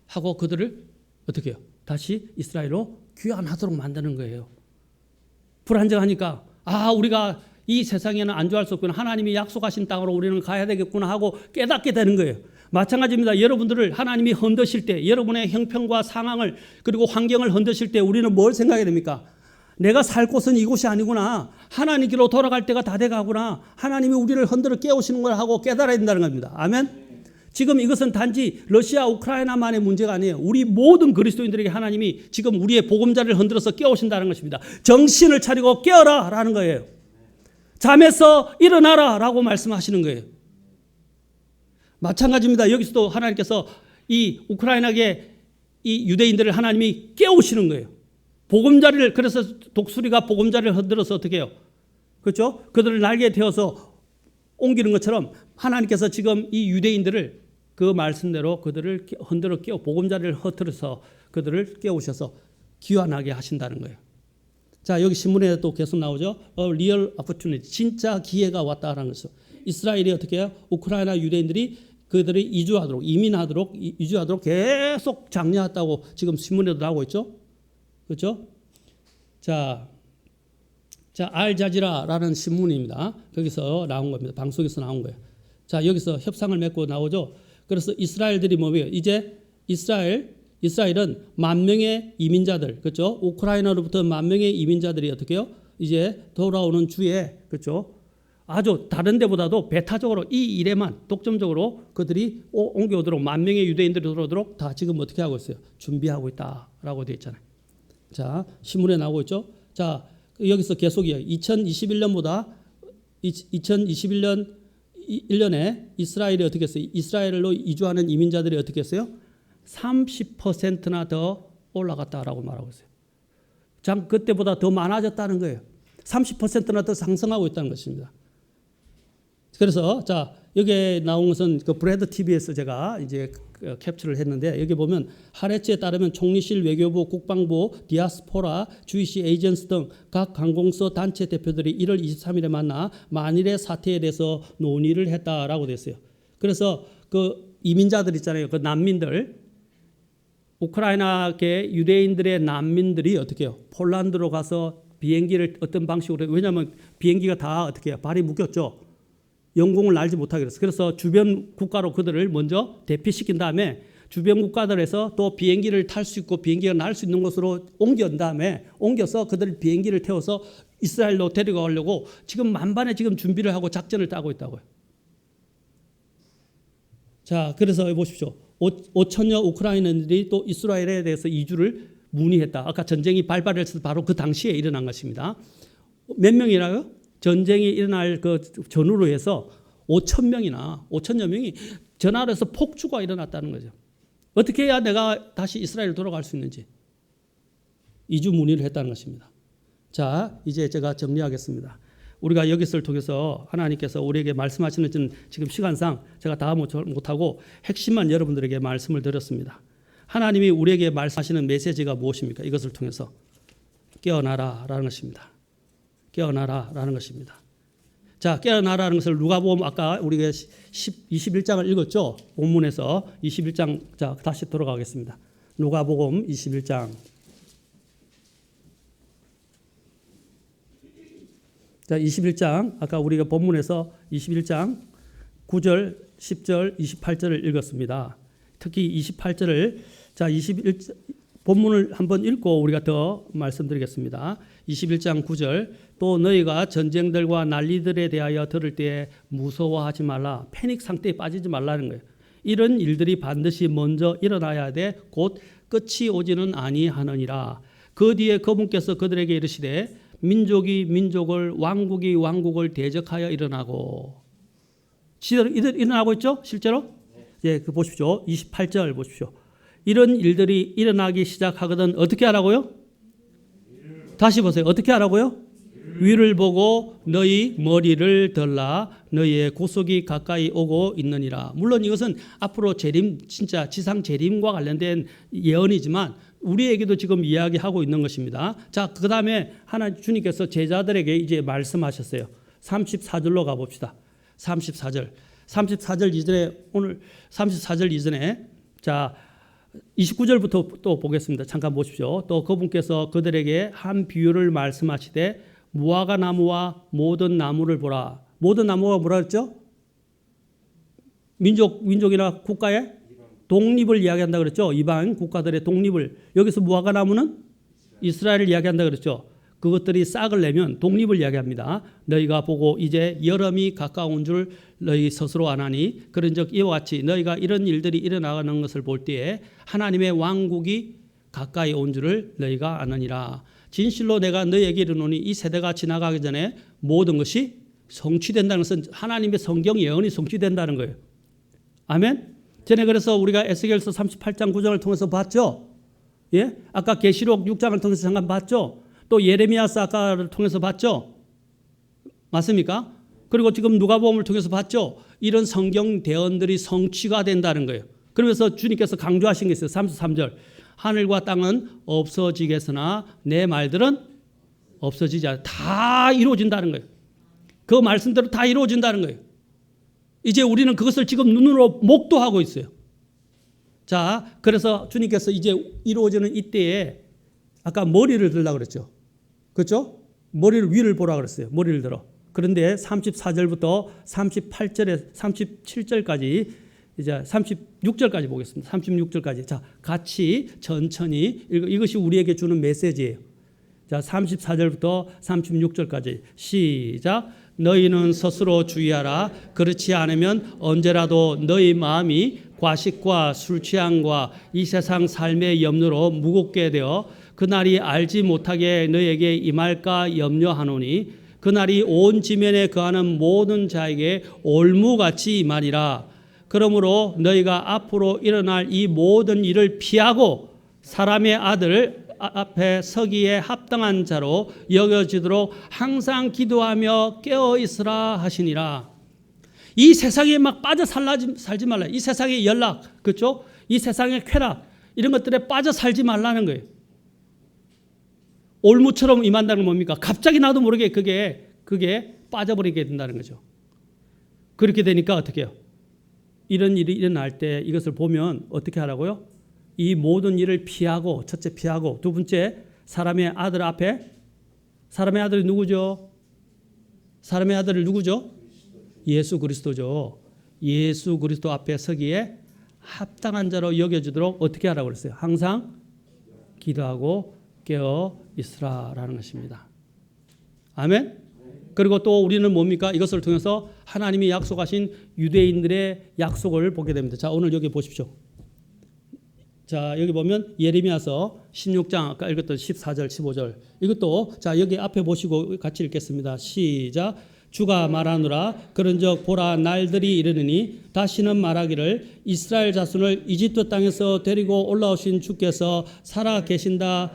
하고 그들을 어떻게 해요? 다시 이스라엘로 귀환하도록 만드는 거예요. 불안정하니까 우리가 이 세상에는 안주할 수 없구나. 하나님이 약속하신 땅으로 우리는 가야 되겠구나 하고 깨닫게 되는 거예요. 마찬가지입니다. 여러분들을 하나님이 흔드실 때 여러분의 형편과 상황을 그리고 환경을 흔드실 때 우리는 뭘 생각해야 됩니까? 내가 살 곳은 이곳이 아니구나. 하나님께로 돌아갈 때가 다 돼가구나. 하나님이 우리를 흔들어 깨우시는 걸 하고 깨달아야 된다는 겁니다. 아멘. 지금 이것은 단지 러시아, 우크라이나만의 문제가 아니에요. 우리 모든 그리스도인들에게 하나님이 지금 우리의 보금자리를 흔들어서 깨우신다는 것입니다. 정신을 차리고 깨어라 라는 거예요. 잠에서 일어나라 라고 말씀하시는 거예요. 마찬가지입니다. 여기서도 하나님께서 이 우크라이나계 이 유대인들을 하나님이 깨우시는 거예요. 보금자리를, 그래서 독수리가 보금자리를 흔들어서 어떻게 해요? 그렇죠? 그들을 날개 태워서 옮기는 것처럼 하나님께서 지금 이 유대인들을 그 말씀대로 그들을 흔들어 깨워 보금자리를 흩어서 그들을 깨우셔서 귀환하게 하신다는 거예요. 자, 여기 신문에 또 계속 나오죠. 리얼 opportunity, 진짜 기회가 왔다라는 것이죠. 이스라엘이 어떻게 해요? 우크라이나 유대인들이 그들이 이주하도록 계속 장려했다고 지금 신문에도 나오고 있죠. 그렇죠? 자, 알자지라라는 신문입니다. 거기서 나온 겁니다. 방송에서 나온 거예요. 자, 여기서 협상을 맺고 나오죠. 그래서 이스라엘들이 뭐예요? 이제 이스라엘은 10,000명의 이민자들, 그렇죠? 우크라이나로부터 10,000명의 이민자들이 어떻게 해요? 이제 돌아오는 주에, 그렇죠? 아주 다른 데보다도 배타적으로 이 일에만 독점적으로 그들이 옮겨오도록 10,000명의 유대인들이 들어오도록 다 지금 어떻게 하고 있어요? 준비하고 있다라고 되어 있잖아요. 자, 신문에 나오고 있죠. 자, 여기서 계속이에요. 2021년보다 2021년 1년에 이스라엘이 어떻게 했어요? 이스라엘로 이주하는 이민자들이 어떻게 했어요? 30%나 더 올라갔다라고 말하고 있어요. 그때보다 더 많아졌다는 거예요. 30%나 더 상승하고 있다는 것입니다. 그래서 자, 여기에 나온 것은 그 브레드 TV에서 제가 이제 캡처를 했는데 여기 보면 하레츠에 따르면 총리실, 외교부, 국방부, 디아스포라, 주이시 에이전스 등 각 관공서 단체 대표들이 1월 23일에 만나 만일의 사태에 대해서 논의를 했다라고 됐어요. 그래서 그 이민자들 있잖아요. 그 난민들, 우크라이나계 유대인들의 난민들이 어떻게 해요? 폴란드로 가서 비행기를 어떤 방식으로 해요? 왜냐하면 비행기가 다 어떻게 해요? 발이 묶였죠. 영공을 날지 못하게 됐어요. 그래서 주변 국가로 그들을 먼저 대피시킨 다음에 주변 국가들에서 또 비행기를 탈 수 있고 비행기가 날 수 있는 곳으로 옮겨서 그들 비행기를 태워서 이스라엘로 데려가려고 지금 만반의 지금 준비를 하고 작전을 짜고 있다고요. 자, 그래서 보십시오. 5천여 우크라이나인들이 또 이스라엘에 대해서 이주를 문의했다. 아까 전쟁이 발발했을 바로 그 당시에 일어난 것입니다. 몇 명이라고요? 전쟁이 일어날 그 전후로 해서 5천여 명이 전화를 해서 폭주가 일어났다는 거죠. 어떻게 해야 내가 다시 이스라엘 돌아갈 수 있는지 이주 문의를 했다는 것입니다. 자, 이제 제가 정리하겠습니다. 우리가 여기서를 통해서 하나님께서 우리에게 말씀하시는 지금 시간상 제가 다 못하고 핵심만 여러분들에게 말씀을 드렸습니다. 하나님이 우리에게 말씀하시는 메시지가 무엇입니까? 이것을 통해서 깨어나라라는 것입니다. 깨어나라라는 것입니다. 자, 깨어나라는 것을 누가복음 아까 우리가 21장을 읽었죠? 본문에서 21장. 자, 다시 돌아가겠습니다. 누가복음 21장. 자, 21장 아까 우리가 본문에서 21장 9절, 10절, 28절을 읽었습니다. 특히 28절을 자, 21 본문을 한번 읽고 우리가 더 말씀드리겠습니다. 21장 9절. 또 너희가 전쟁들과 난리들에 대하여 들을 때에 무서워하지 말라. 패닉 상태에 빠지지 말라는 거예요. 이런 일들이 반드시 먼저 일어나야 돼. 곧 끝이 오지는 아니하느니라. 그 뒤에 그분께서 그들에게 이르시되 민족이 민족을, 왕국이 왕국을 대적하여 일어나고. 일어나고 있죠? 실제로? 예, 그 보십시오. 28절 보십시오. 이런 일들이 일어나기 시작하거든 어떻게 하라고요? 다시 보세요. 어떻게 하라고요? 위를 보고 너희 머리를 들라. 너희의 구속이 가까이 오고 있느니라. 물론 이것은 앞으로 재림, 진짜 지상 재림과 관련된 예언이지만 우리에게도 지금 이야기하고 있는 것입니다. 자, 그 다음에 주님께서 제자들에게 이제 말씀하셨어요. 34절로 가봅시다. 34절 이전에, 오늘 34절 이전에, 자, 29절부터 또 보겠습니다. 잠깐 보십시오. 또 그분께서 그들에게 한 비유를 말씀하시되 무화과 나무와 모든 나무를 보라. 모든 나무가 뭐라 그랬죠? 민족이나 국가의 독립을 이야기한다 그랬죠. 이방 국가들의 독립을. 여기서 무화과 나무는 이스라엘을 이야기한다 그랬죠. 그것들이 싹을 내면 독립을 이야기합니다. 너희가 보고 이제 여름이 가까운 줄 너희 스스로 아나니 그런즉 이와 같이 너희가 이런 일들이 일어나가는 것을 볼 때에 하나님의 왕국이 가까이 온 줄을 너희가 아느니라. 진실로 내가 너희에게 이르노니 이 세대가 지나가기 전에 모든 것이 성취된다는 것은 하나님의 성경 예언이 성취된다는 거예요. 아멘. 전에 그래서 우리가 에스겔서 38장 9장을 통해서 봤죠. 예? 아까 계시록 6장을 통해서 잠깐 봤죠. 또 예레미야서 아까를 통해서 봤죠. 맞습니까? 그리고 지금 누가복음을 통해서 봤죠. 이런 성경 대언들이 성취가 된다는 거예요. 그러면서 주님께서 강조하신 게 있어요. 33절. 하늘과 땅은 없어지겠으나 내 말들은 없어지지 않아. 다 이루어진다는 거예요. 그 말씀대로 다 이루어진다는 거예요. 이제 우리는 그것을 지금 눈으로 목도하고 있어요. 자, 그래서 주님께서 이제 이루어지는 이때에 아까 머리를 들라고 그랬죠. 그렇죠? 머리를 위를 보라 그랬어요. 머리를 들어. 그런데 34절부터 38절에 37절까지 이제 36절까지 보겠습니다. 36절까지. 자, 같이 천천히 이것이 우리에게 주는 메시지예요. 자, 34절부터 36절까지 시작. 너희는 스스로 주의하라. 그렇지 않으면 언제라도 너희 마음이 과식과 술 취함과 이 세상 삶의 염려로 무겁게 되어 그날이 알지 못하게 너희에게 임할까 염려하노니 그날이 온 지면에 거하는 모든 자에게 올무같이 임하리라. 그러므로 너희가 앞으로 일어날 이 모든 일을 피하고 사람의 아들 앞에 서기에 합당한 자로 여겨지도록 항상 기도하며 깨어 있으라 하시니라. 이 세상에 막 빠져 살지 말라. 이 세상의 연락, 그렇죠? 이 세상의 쾌락 이런 것들에 빠져 살지 말라는 거예요. 올무처럼 임한다는 건 뭡니까? 갑자기 나도 모르게 그게 빠져버리게 된다는 거죠. 그렇게 되니까 어떻게 해요? 이런 일이 일어날 때 이것을 보면 어떻게 하라고요? 이 모든 일을 피하고, 첫째 피하고, 두 번째 사람의 아들 앞에, 사람의 아들이 누구죠? 사람의 아들이 누구죠? 예수 그리스도죠. 예수 그리스도 앞에 서기에 합당한 자로 여겨지도록 어떻게 하라고 그랬어요? 항상 기도하고 깨어 있으라라는 것입니다. 아멘. 그리고 또 우리는 뭡니까? 이것을 통해서 하나님이 약속하신 유대인들의 약속을 보게 됩니다. 자, 오늘 여기 보십시오. 자, 여기 보면 예레미야서 16장 아까 읽었던 14절, 15절. 이것도 자, 여기 앞에 보시고 같이 읽겠습니다. 시작. 주가 말하노라. 그런즉 보라 날들이 이르느니 다시는 말하기를 이스라엘 자손을 이집트 땅에서 데리고 올라오신 주께서 살아 계신다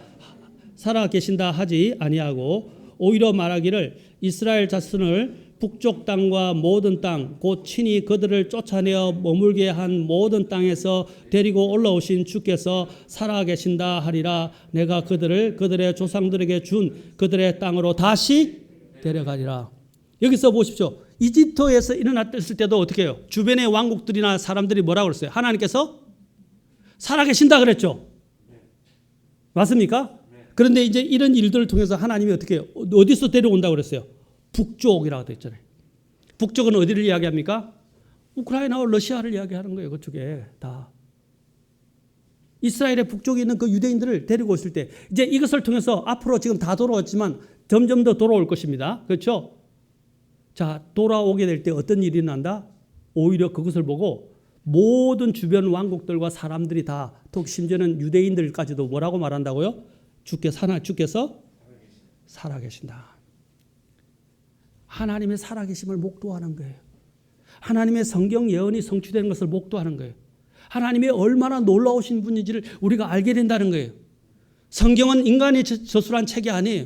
하지 아니하고 오히려 말하기를 이스라엘 자손을 북쪽 땅과 모든 땅 곧 친히 그들을 쫓아내어 머물게 한 모든 땅에서 데리고 올라오신 주께서 살아계신다 하리라. 내가 그들의 조상들에게 준 그들의 땅으로 다시 데려가리라. 여기서 보십시오. 이집트에서 일어났을 때도 어떻게 해요? 주변의 왕국들이나 사람들이 뭐라고 그랬어요? 하나님께서 살아계신다 그랬죠. 맞습니까? 그런데 이제 이런 일들을 통해서 하나님이 어떻게 해요? 어디서 데려온다고 그랬어요? 북쪽이라고 되어 있잖아요. 북쪽은 어디를 이야기합니까? 우크라이나와 러시아를 이야기하는 거예요. 그쪽에 다. 이스라엘의 북쪽에 있는 그 유대인들을 데리고 있을 때 이제 이것을 통해서 앞으로 지금 다 돌아왔지만 점점 더 돌아올 것입니다. 그렇죠? 자, 돌아오게 될 때 어떤 일이 난다? 오히려 그것을 보고 모든 주변 왕국들과 사람들이 다, 또 심지어는 유대인들까지도 뭐라고 말한다고요? 주께서 살아계신다. 하나님의 살아계심을 목도하는 거예요. 하나님의 성경 예언이 성취되는 것을 목도하는 거예요. 하나님이 얼마나 놀라우신 분인지를 우리가 알게 된다는 거예요. 성경은 인간이 저술한 책이 아니에요.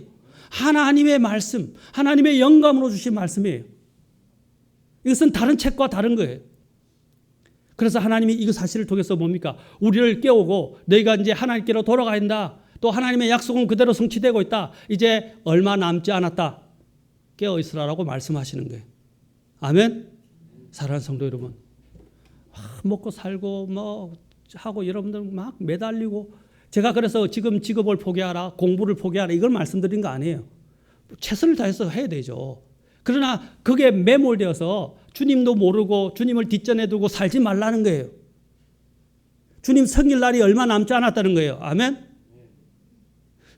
하나님의 말씀, 하나님의 영감으로 주신 말씀이에요. 이것은 다른 책과 다른 거예요. 그래서 하나님이 이거 사실을 통해서 뭡니까? 우리를 깨우고 너희가 이제 하나님께로 돌아가야 한다. 또 하나님의 약속은 그대로 성취되고 있다. 이제 얼마 남지 않았다. 깨어 있으라라고 말씀하시는 거예요. 아멘. 사랑하는 성도 여러분, 먹고 살고 뭐 하고 여러분들 막 매달리고, 제가 그래서 지금 직업을 포기하라, 공부를 포기하라 이걸 말씀드린 거 아니에요. 최선을 다해서 해야 되죠. 그러나 그게 매몰되어서 주님도 모르고 주님을 뒷전에 두고 살지 말라는 거예요. 주님 섬길 날이 얼마 남지 않았다는 거예요. 아멘.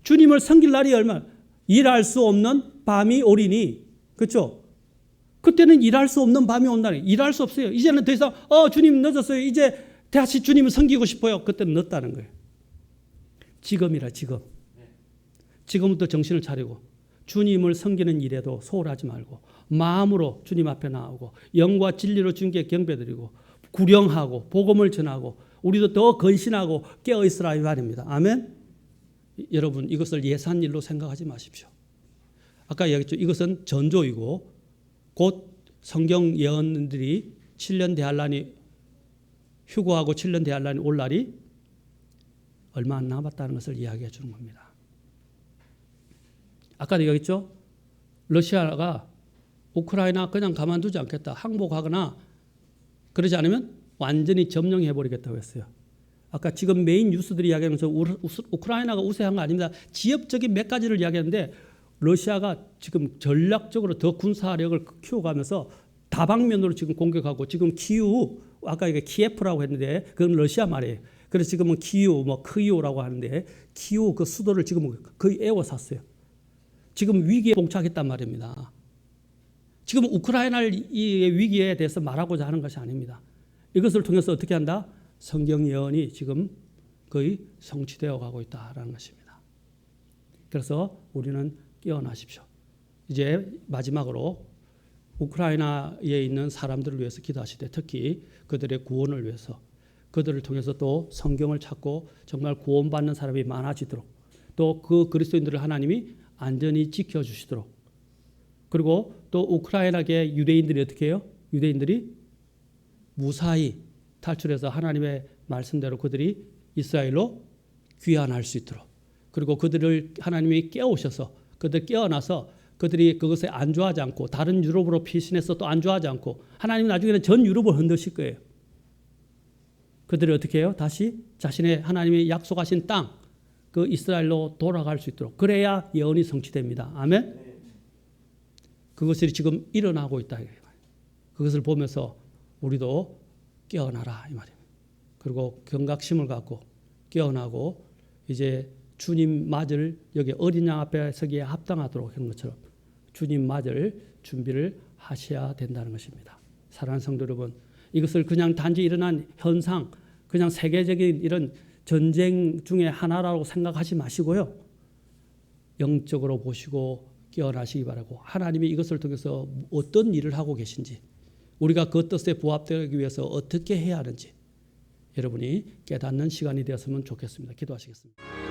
주님을 섬길 날이 얼마, 일할 수 없는 밤이 오리니, 그렇죠? 그때는 일할 수 없는 밤이 온다니. 일할 수 없어요. 이제는 더 이상 주님 늦었어요. 이제 다시 주님을 섬기고 싶어요. 그때는 늦다는 거예요. 지금이라 지금. 지금부터 정신을 차리고 주님을 섬기는 일에도 소홀하지 말고 마음으로 주님 앞에 나오고 영과 진리로 주님께 경배드리고 구령하고 복음을 전하고 우리도 더 건신하고 깨어있으라 이 말입니다. 아멘. 여러분, 이것을 예산일로 생각하지 마십시오. 아까 얘기했죠. 이것은 전조이고 곧 성경 예언들이 7년 대환란이 휴거하고 7년 대환란이 올 날이 얼마 안 남았다는 것을 이야기해 주는 겁니다. 아까도 얘기했죠. 러시아가 우크라이나 그냥 가만두지 않겠다. 항복하거나 그러지 않으면 완전히 점령해버리겠다고 했어요. 아까 지금 메인 뉴스들이 이야기하면서 우크라이나가 우세한 거 아닙니다. 지역적인 몇 가지를 이야기하는데 러시아가 지금 전략적으로 더 군사력을 키워가면서 다방면으로 지금 공격하고 지금 키우, 아까 이게 키예프라고 했는데 그건 러시아 말이에요. 그래서 지금은 키우, 크이오라고 하는데 키우 그 수도를 지금 거의 에워쌌어요. 지금 위기에 봉착했단 말입니다. 지금 우크라이나의 위기에 대해서 말하고자 하는 것이 아닙니다. 이것을 통해서 어떻게 한다? 성경 예언이 지금 거의 성취되어 가고 있다라는 것입니다. 그래서 우리는 깨어나십시오. 이제 마지막으로 우크라이나에 있는 사람들을 위해서 기도하시되 특히 그들의 구원을 위해서 그들을 통해서 또 성경을 찾고 정말 구원받는 사람이 많아지도록 또 그 그리스도인들을 하나님이 안전히 지켜주시도록 그리고 또 우크라이나계 유대인들이 어떻게 해요? 유대인들이 무사히 탈출해서 하나님의 말씀대로 그들이 이스라엘로 귀환할 수 있도록 그리고 그들을 하나님이 깨우셔서 그들 깨어나서 그들이 그것에 안주하지 않고 다른 유럽으로 피신해서 또 안주하지 않고 하나님은 나중에는 전 유럽을 흔드실 거예요. 그들이 어떻게 해요? 다시 자신의 하나님이 약속하신 땅, 그 이스라엘로 돌아갈 수 있도록 그래야 예언이 성취됩니다. 아멘. 그것이 지금 일어나고 있다. 그것을 보면서 우리도 깨어나라 이 말입니다. 그리고 경각심을 갖고 깨어나고 이제 주님 맞을 여기 어린 양 앞에 서기에 합당하도록 하는 것처럼 주님 맞을 준비를 하셔야 된다는 것입니다. 사랑하는 성도 여러분, 이것을 그냥 단지 일어난 현상, 그냥 세계적인 이런 전쟁 중에 하나라고 생각하지 마시고요. 영적으로 보시고 깨어나시기 바라고 하나님이 이것을 통해서 어떤 일을 하고 계신지 우리가 그 뜻에 부합되기 위해서 어떻게 해야 하는지 여러분이 깨닫는 시간이 되었으면 좋겠습니다. 기도하시겠습니다.